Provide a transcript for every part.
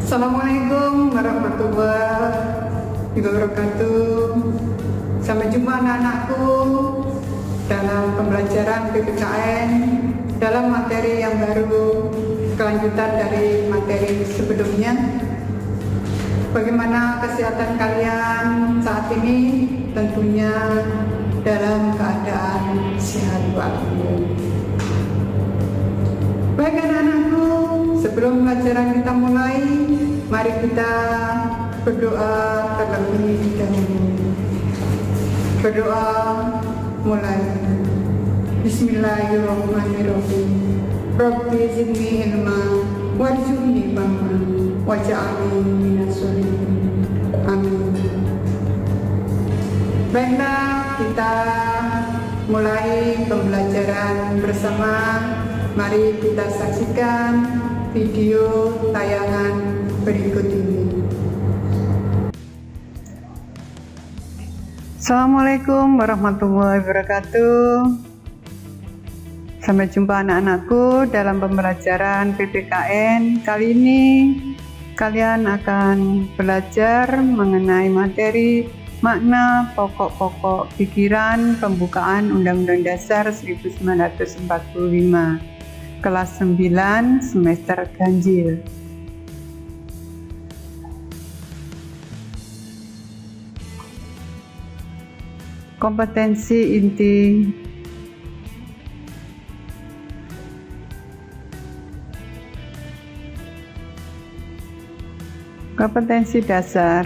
Assalamualaikum warahmatullahi wabarakatuh. Sampai jumpa anak-anakku dalam pembelajaran PPKN dalam materi yang baru, kelanjutan dari materi sebelumnya. Bagaimana kesehatan kalian saat ini? Tentunya dalam keadaan sehat walafiat. Baik anak-anakku, sebelum pelajaran kita mulai, mari kita berdoa terlebih dahulu. Berdoa mulai. Bismillahirrahmanirrahim. Rabbi zidni ilma warzuqni fahma waj'alni minas sholihin. Amin. Baiklah, kita mulai pembelajaran bersama. Mari kita saksikan video tayangan berikut ini. Assalamualaikum warahmatullahi wabarakatuh. Sampai jumpa anak-anakku dalam pembelajaran PPKN. Kali ini kalian akan belajar mengenai materi makna pokok-pokok pikiran pembukaan Undang-Undang Dasar 1945. Kelas 9 semester ganjil. Kompetensi inti. Kompetensi dasar.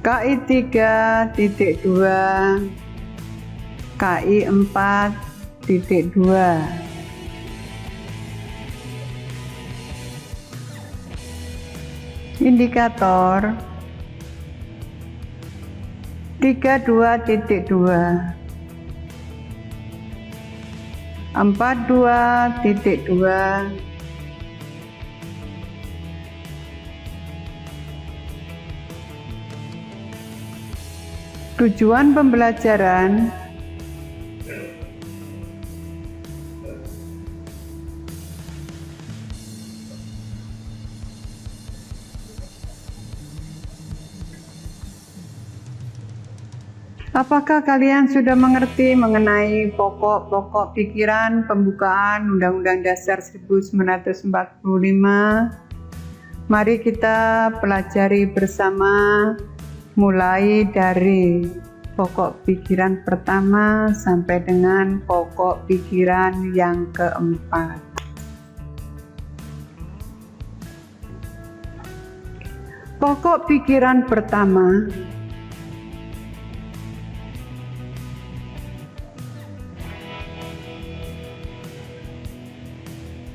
KI 3.2 KI 4.2. Indikator 32.2 42.2 Tujuan pembelajaran. Apakah kalian sudah mengerti mengenai pokok-pokok pikiran pembukaan Undang-Undang Dasar 1945? Mari kita pelajari bersama, mulai dari pokok pikiran pertama sampai dengan pokok pikiran yang keempat. Pokok pikiran pertama.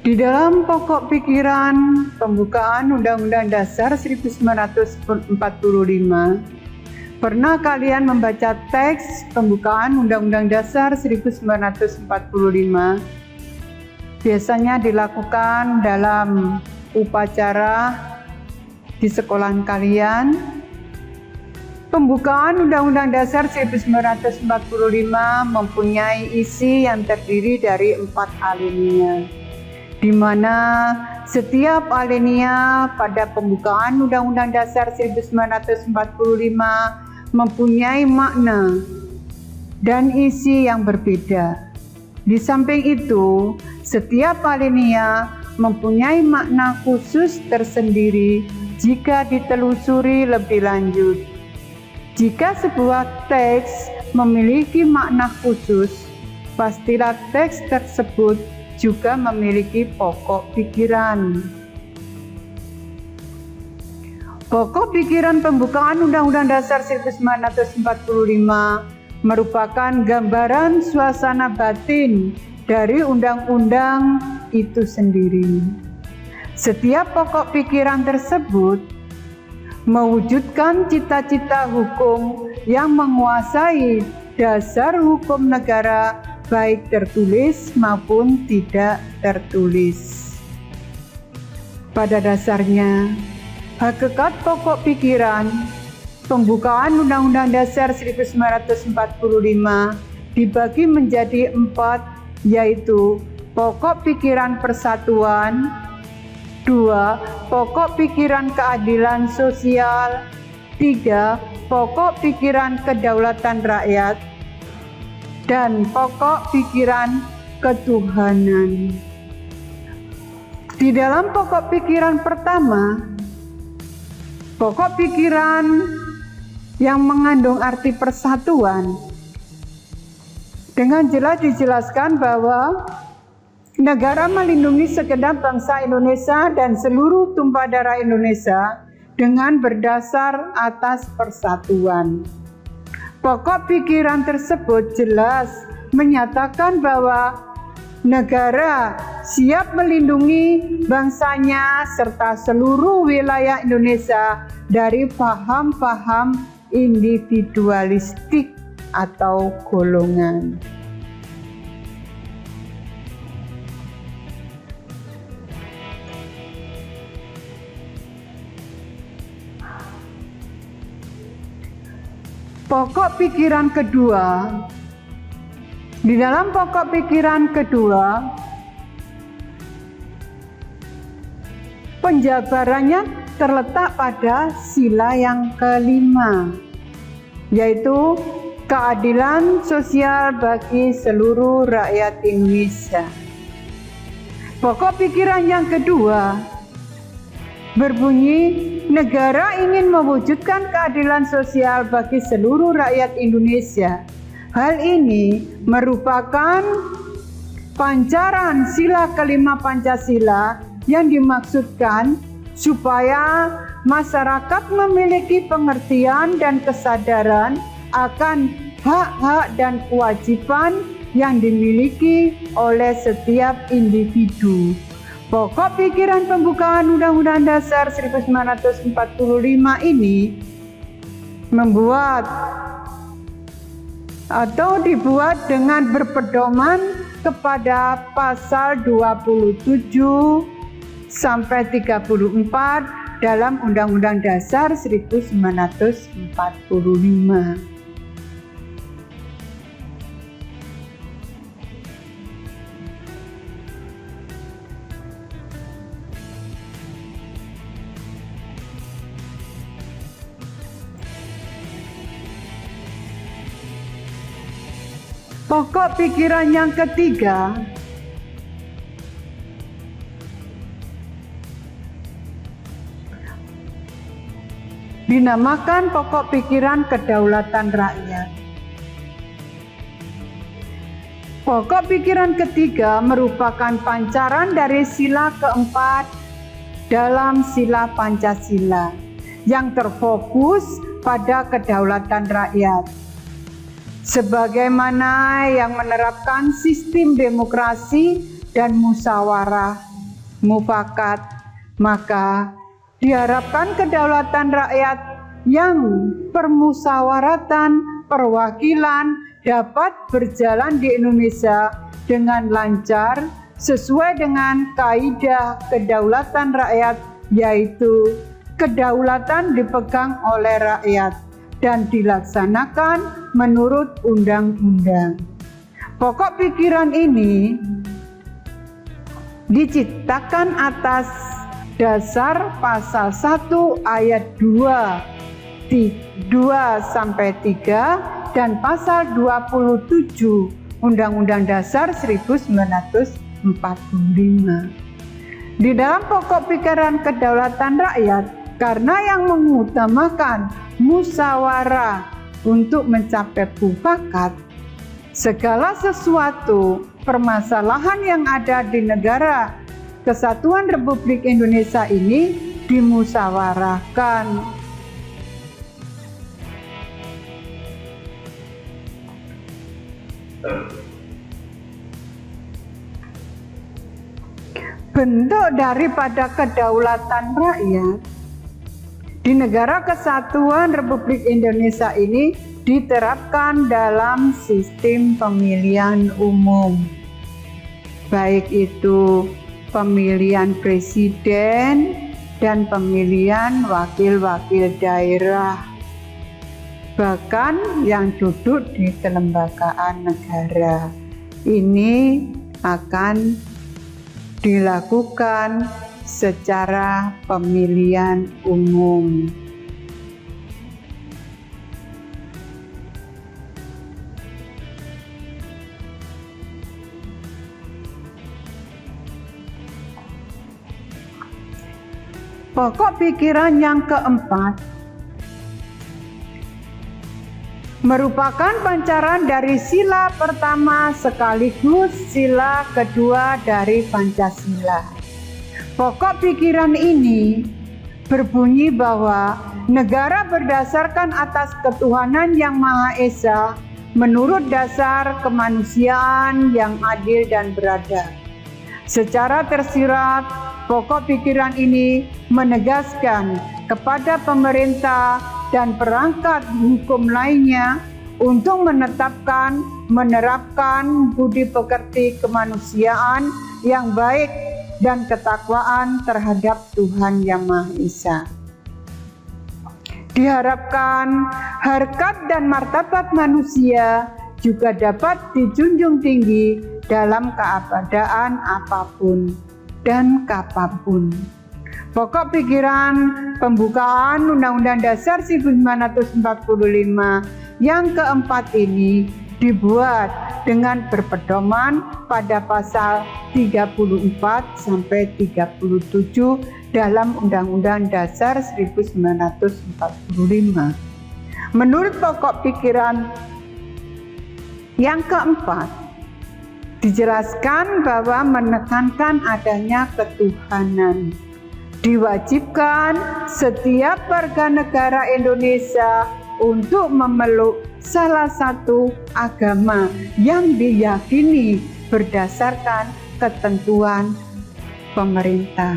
Di dalam pokok pikiran pembukaan Undang-Undang Dasar 1945, pernah kalian membaca teks pembukaan Undang-Undang Dasar 1945? Biasanya dilakukan dalam upacara di sekolah kalian. Pembukaan Undang-Undang Dasar 1945 mempunyai isi yang terdiri dari 4 alinea, di mana setiap alinea pada pembukaan Undang-Undang Dasar 1945 mempunyai makna dan isi yang berbeda. Di samping itu, setiap alinea mempunyai makna khusus tersendiri jika ditelusuri lebih lanjut. Jika sebuah teks memiliki makna khusus, pastilah teks tersebut juga memiliki pokok pikiran. Pokok pikiran pembukaan Undang-Undang Dasar 1945 merupakan gambaran suasana batin dari undang-undang itu sendiri. Setiap pokok pikiran tersebut mewujudkan cita-cita hukum yang menguasai dasar hukum negara, baik tertulis maupun tidak tertulis. Pada dasarnya, hakikat pokok pikiran pembukaan Undang-Undang Dasar 1945 dibagi menjadi 4, yaitu pokok pikiran persatuan, 2. Pokok pikiran keadilan sosial, 3. Pokok pikiran kedaulatan rakyat, dan pokok pikiran ketuhanan. Di dalam pokok pikiran pertama, pokok pikiran yang mengandung arti persatuan, dengan jelas dijelaskan bahwa negara melindungi segenap bangsa Indonesia dan seluruh tumpah darah Indonesia dengan berdasar atas persatuan. Pokok pikiran tersebut jelas menyatakan bahwa negara siap melindungi bangsanya serta seluruh wilayah Indonesia dari paham-paham individualistik atau golongan. Pokok pikiran kedua, di dalam pokok pikiran kedua, penjabarannya terletak pada sila yang kelima, yaitu keadilan sosial bagi seluruh rakyat Indonesia. Pokok pikiran yang kedua berbunyi, negara ingin mewujudkan keadilan sosial bagi seluruh rakyat Indonesia. Hal ini merupakan pancaran sila kelima Pancasila yang dimaksudkan supaya masyarakat memiliki pengertian dan kesadaran akan hak-hak dan kewajiban yang dimiliki oleh setiap individu. Pokok pikiran pembukaan Undang-Undang Dasar 1945 ini dibuat dengan berpedoman kepada pasal 27 sampai 34 dalam Undang-Undang Dasar 1945. Pokok pikiran yang ketiga dinamakan pokok pikiran kedaulatan rakyat. Pokok pikiran ketiga merupakan pancaran dari sila keempat dalam sila Pancasila yang terfokus pada kedaulatan rakyat. Sebagaimana yang menerapkan sistem demokrasi dan musyawarah mufakat, maka diharapkan kedaulatan rakyat yang permusyawaratan perwakilan dapat berjalan di Indonesia dengan lancar sesuai dengan kaidah kedaulatan rakyat, yaitu kedaulatan dipegang oleh rakyat dan dilaksanakan menurut undang-undang. Pokok pikiran ini diciptakan atas dasar pasal 1 ayat 2 sampai 3 dan pasal 27 Undang-Undang Dasar 1945. Di dalam pokok pikiran kedaulatan rakyat, karena yang mengutamakan musyawarah untuk mencapai mufakat, segala sesuatu permasalahan yang ada di negara Kesatuan Republik Indonesia ini dimusyawarahkan. bentuk daripada kedaulatan rakyat di Negara Kesatuan Republik Indonesia ini diterapkan dalam sistem pemilihan umum, baik itu pemilihan presiden dan pemilihan wakil-wakil daerah, bahkan yang duduk di kelembagaan negara. Ini akan dilakukan secara pemilihan umum. Pokok pikiran yang keempat merupakan pancaran dari sila pertama sekaligus sila kedua dari Pancasila. Pokok pikiran ini berbunyi bahwa negara berdasarkan atas ketuhanan yang Maha Esa menurut dasar kemanusiaan yang adil dan beradab. Secara tersirat, pokok pikiran ini menegaskan kepada pemerintah dan perangkat hukum lainnya untuk menetapkan, menerapkan budi pekerti kemanusiaan yang baik dan ketakwaan terhadap Tuhan Yang Maha Esa. Diharapkan harkat dan martabat manusia juga dapat dijunjung tinggi dalam keadaan apapun dan kapanpun. Pokok pikiran pembukaan Undang-Undang Dasar 1945 yang keempat ini dibuat dengan berpedoman pada pasal 34 sampai 37 dalam Undang-Undang Dasar 1945. Menurut pokok pikiran yang keempat, dijelaskan bahwa menekankan adanya ketuhanan. Diwajibkan setiap warga negara Indonesia untuk memeluk salah satu agama yang diyakini berdasarkan ketentuan pemerintah.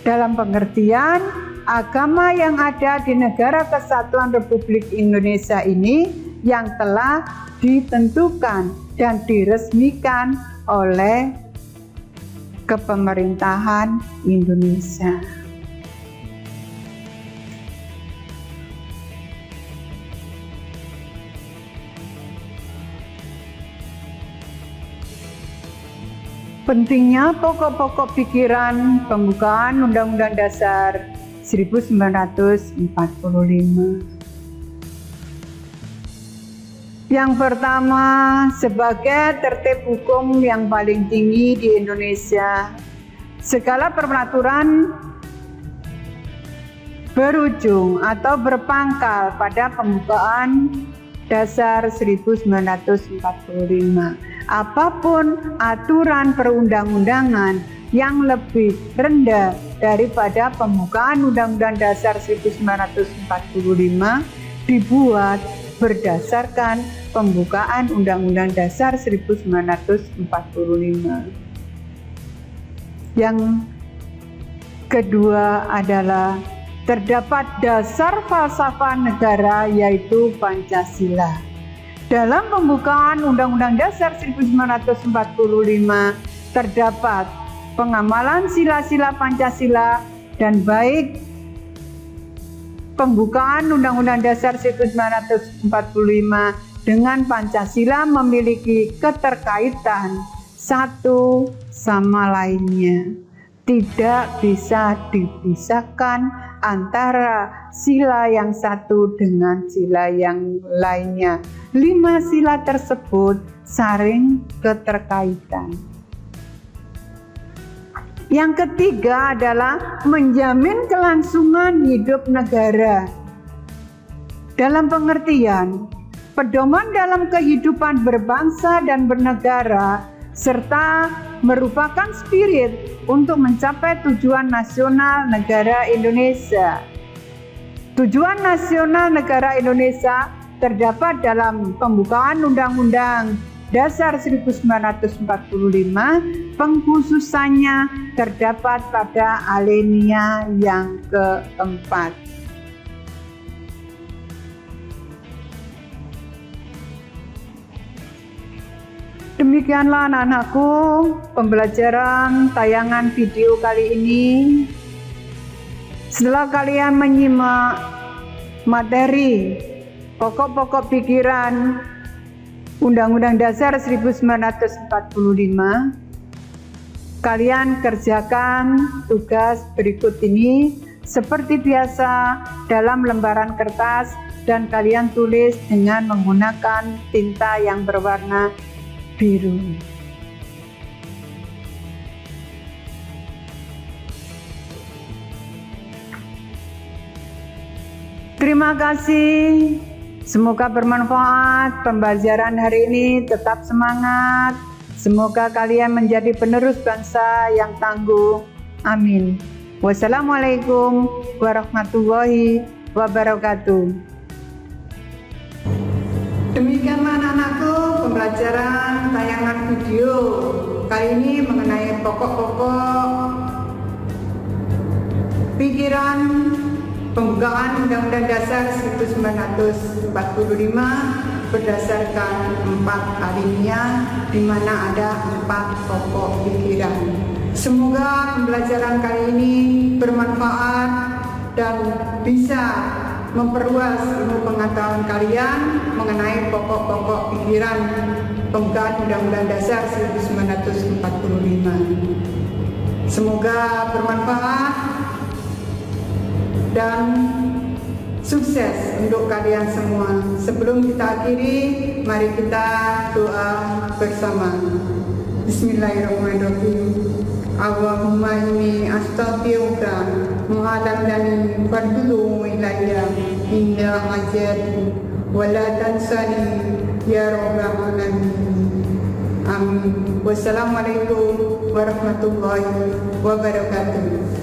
Dalam pengertian, agama yang ada di Negara Kesatuan Republik Indonesia ini yang telah ditentukan dan diresmikan oleh kepemerintahan Indonesia. Pentingnya pokok-pokok pikiran pembukaan Undang-Undang Dasar 1945. Yang pertama, sebagai tertib hukum yang paling tinggi di Indonesia, segala peraturan berujung atau berpangkal pada pembukaan Dasar 1945. Apapun aturan perundang-undangan yang lebih rendah daripada pembukaan Undang-Undang Dasar 1945 dibuat berdasarkan pembukaan Undang-Undang Dasar 1945. Yang kedua adalah terdapat dasar falsafah negara yaitu Pancasila. Dalam pembukaan Undang-Undang Dasar 1945 terdapat pengamalan sila-sila Pancasila dan baik pembukaan Undang-Undang Dasar 1945 dengan Pancasila memiliki keterkaitan satu sama lainnya. Tidak bisa dipisahkan antara sila yang satu dengan sila yang lainnya. 5 sila tersebut saling keterkaitan. Yang ketiga adalah menjamin kelangsungan hidup negara. Dalam pengertian, pedoman dalam kehidupan berbangsa dan bernegara, serta merupakan spirit untuk mencapai tujuan nasional negara Indonesia. Tujuan nasional negara Indonesia terdapat dalam pembukaan Undang-Undang Dasar 1945, pengkhususannya terdapat pada alinea yang keempat. Demikianlah anak-anakku pembelajaran tayangan video kali ini. Setelah kalian menyimak materi pokok-pokok pikiran Undang-Undang Dasar 1945, kalian kerjakan tugas berikut ini seperti biasa dalam lembaran kertas dan kalian tulis dengan menggunakan tinta yang berwarna biru. Terima kasih. Semoga bermanfaat pembelajaran hari ini. Tetap semangat. Semoga kalian menjadi penerus bangsa yang tangguh. Amin. Wassalamualaikum warahmatullahi wabarakatuh. Demikianlah anak-anakku pembelajaran tayangan video kali ini mengenai pokok-pokok pikiran pembukaan Undang-Undang Dasar 1945 berdasarkan 4 alinea di mana ada 4 pokok pikiran. Semoga pembelajaran kali ini bermanfaat dan bisa memperluas ilmu pengetahuan kalian mengenai pokok-pokok pikiran pembukaan Undang-Undang Dasar 1945. Semoga bermanfaat dan sukses untuk kalian semua. Sebelum kita akhiri, mari kita doa bersama. Bismillahirrahmanirrahim. Allahumma inni astaghfiruka mu'alamdani fardulu ilayya inna hajati wa la tansani ya rabbal alamin. Amin. Wassalamualaikum warahmatullahi wabarakatuh.